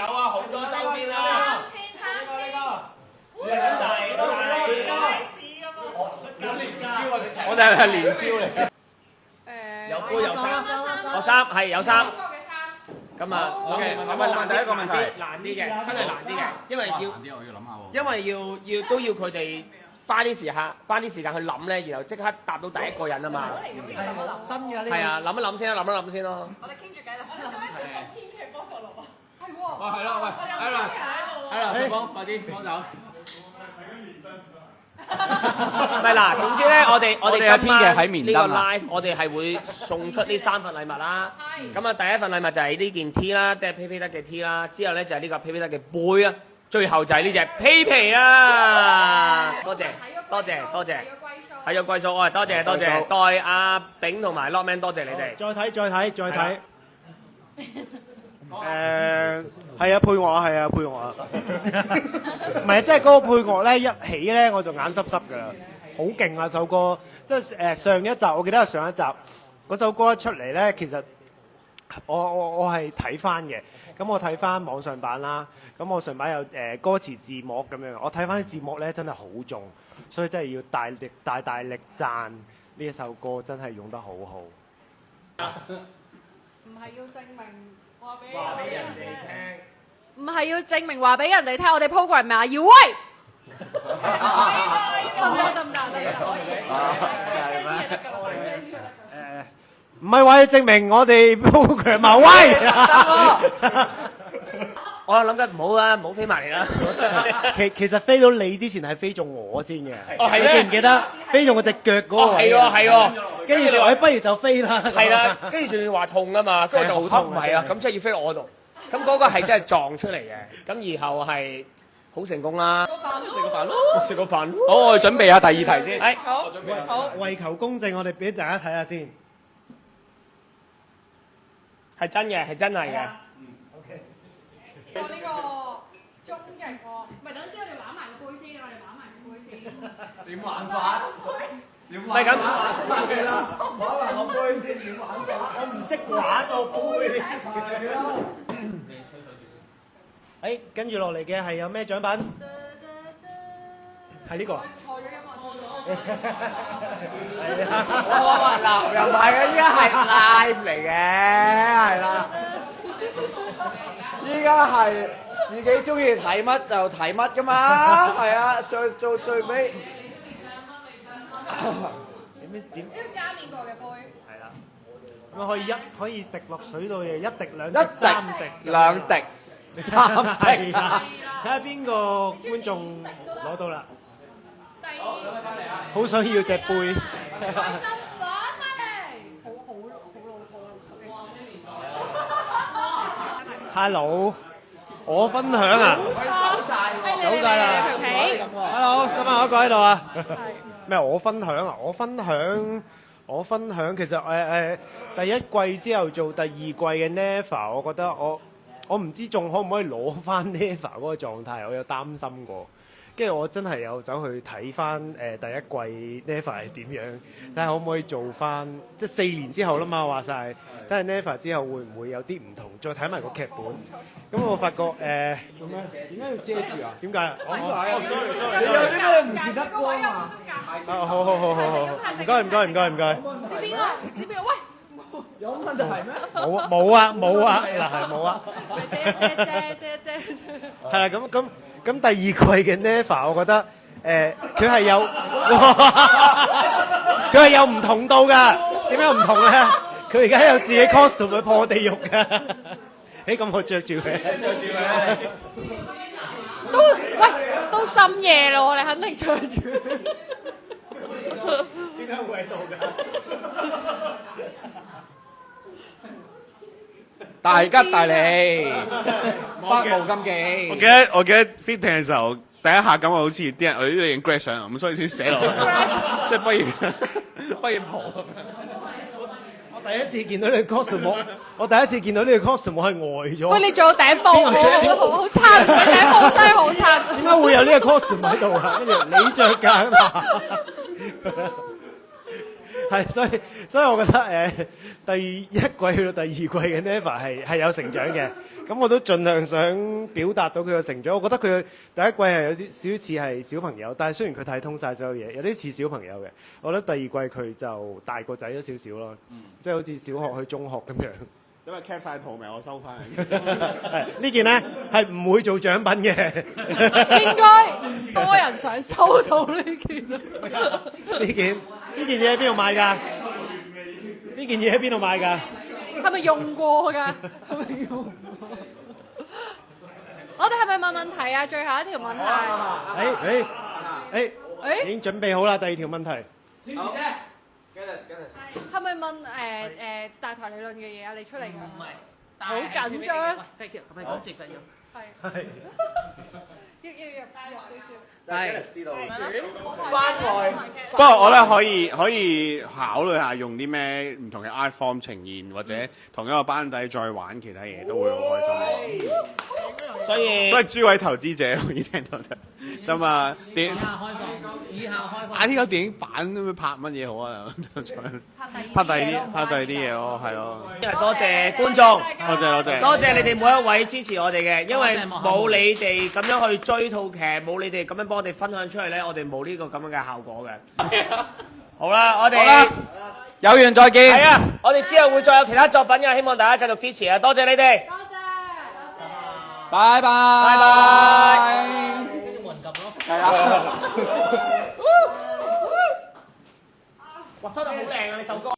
有啊，好多周邊啊。你咁大，我哋係年宵嚟嘅。有杯有衫，有衫係有衫。咁啊，OK，咁啊問第一個問題，難啲嘅，真係難啲嘅，因為都要佢哋花啲時間去諗咧，然後即刻答到第一個人啊嘛。新嘅呢？係啊，諗一諗先啦，諗一諗先咯。我哋傾住偈啦。我哋使唔使講編劇幫手錄啊？係喎。哇，係咯，喂，Ella，幫快啲幫手。唔係嗱，總之咧，我哋今晚呢個 live， 我哋係會送出呢3份禮物啦。咁啊，第一份禮物就係呢件 T 啦，即係 PayPay 得嘅 T 啦。之後咧就係呢個 PayPay 得嘅杯啊。最後就係呢隻披皮啊！多謝，睇咗歸數，我係多謝，代阿炳同埋 Lockman 多謝你哋。再睇。係啊，配樂啊，唔係，即係嗰個配樂咧一起咧，我就眼濕濕㗎啦，好勁啊首歌！即係上一集，我記得係上一集嗰首歌一出嚟咧，其實我係睇翻嘅，咁我睇翻網上版啦，咁網上版有歌詞字幕咁樣，我睇翻啲字幕咧真係好重，所以真係要大力讚呢一首歌，真係用得好好。唔係要證明話俾人哋聽，唔係要證明話俾人哋聽，我哋 program 咪要威，得唔得？唔係話要證明我哋 program 咪威。我又諗緊唔好啦，唔好飛埋嚟啦。其實飛到你之前係飛中我先嘅，係你記唔記得？飛中我隻腳嗰個位。係喎。跟住你話不如就飛啦。係啦，跟住仲要話痛啊嘛，跟住就好痛。唔係啊，咁即係要飛到我度。咁嗰個係真係撞出嚟嘅，咁然後係好成功啦。食個飯咯。好，我哋準備下第2題先。係，我準備。好。為求公正，我哋俾大家睇下先。係真嘅，係真係嘅。OK。我呢個終極喎，唔係等先，我哋玩埋個杯先，點玩法？唔係咁。玩埋個杯先，點玩法？我唔識玩個杯。跟住落嚟嘅係有咩獎品？係呢個。錯咗音樂。嗱，又唔係嘅，依家係 live 嚟嘅，係啦。依家係自己中意睇乜就睇乜噶嘛，係啊，最尾點？呢個加面過嘅杯。係啦，咁可以滴落水度嘅，一滴兩滴一三滴滴兩滴三滴，睇下邊個觀眾攞到啦。好想要隻杯。開心返嚟，好Hello， 我分享啊，走晒啦。Hello， 今晚有一個喺度啊。咩？我分享啊？我分享其實第一季之後做第2季嘅 Never， 我覺得我唔知仲可唔可以攞翻 Never 嗰個狀態，我有擔心過。跟住我真係有走去睇翻第一季 Never 係點樣，睇下可唔可以做翻，即係4年之後啦嘛話晒，睇下 Never 之後會唔會有啲唔同，再睇埋個劇本。咁我發覺點解要遮住啊？點解啊？你有啲咩唔見得光啊？好，唔該。唔知邊個？喂！有問題咩？冇啊，嗱係冇啊。遮。係啦，咁第2季嘅 Never， 我覺得佢係有唔同到㗎。點解唔同咧？佢而家有自己 costume 去破地獄㗎。咁我着住佢。都深夜咯，你肯定着住。點解會喺度㗎？大吉大利，百無禁忌。我記得 fitting 嘅時候，第一下感覺好似啲人我呢度影 grad 相咁，所以先寫落去，即係畢業袍咁樣。我第一次見到呢個 costume， 我係呆咗。喂，你仲有頂帽喎，好差，頂帽真係好差。點解會有呢個 costume 喺度啊？跟住你着㗎嘛？係，所以我覺得第1季去到第2季嘅 Never 係有成長嘅。咁咁我都盡量想表達到佢嘅成長。我覺得佢第一季係有啲少似係小朋友，但係雖然佢睇通晒所有嘢，有啲似小朋友嘅。我覺得第二季佢就大個仔咗少少咯，即係好似小學去中學咁樣。因為 cap 晒圖咪我收翻嚟。係呢件咧係唔會做獎品嘅。應該多人想收到呢件。呢件嘢喺邊度買㗎？呢件嘢喺邊度買㗎？係咪用過㗎？係咪用過？我哋係咪問問題啊？最後一條問題。已經準備好啦，第二條問題。係咪問大台理論嘅嘢啊？你出嚟㗎？唔係，好緊張。喂，咁你講接緊要。係。要入少少。係。翻來。不過我覺得可以考慮下用啲咩唔同嘅 art form 呈現，或者同一個班底再玩其他嘢都會好開心。所以諸位投資者可以聽到啫嘛。以下開放。呢個電影版拍乜嘢好啊？拍第二啲嘢咯，係咯。多謝觀眾，多謝你哋每一位支持我哋嘅，因為冇你哋咁樣去追套劇，冇你哋咁樣幫我哋分享出嚟咧，我哋冇呢個咁樣嘅效果嘅。好啦，我哋有緣再見。係啊，我哋之後會再有其他作品嘅，希望大家繼續支持啊！多謝你哋。多謝。拜拜。拜拜。係啊。哇，收得好靚啊！你首歌。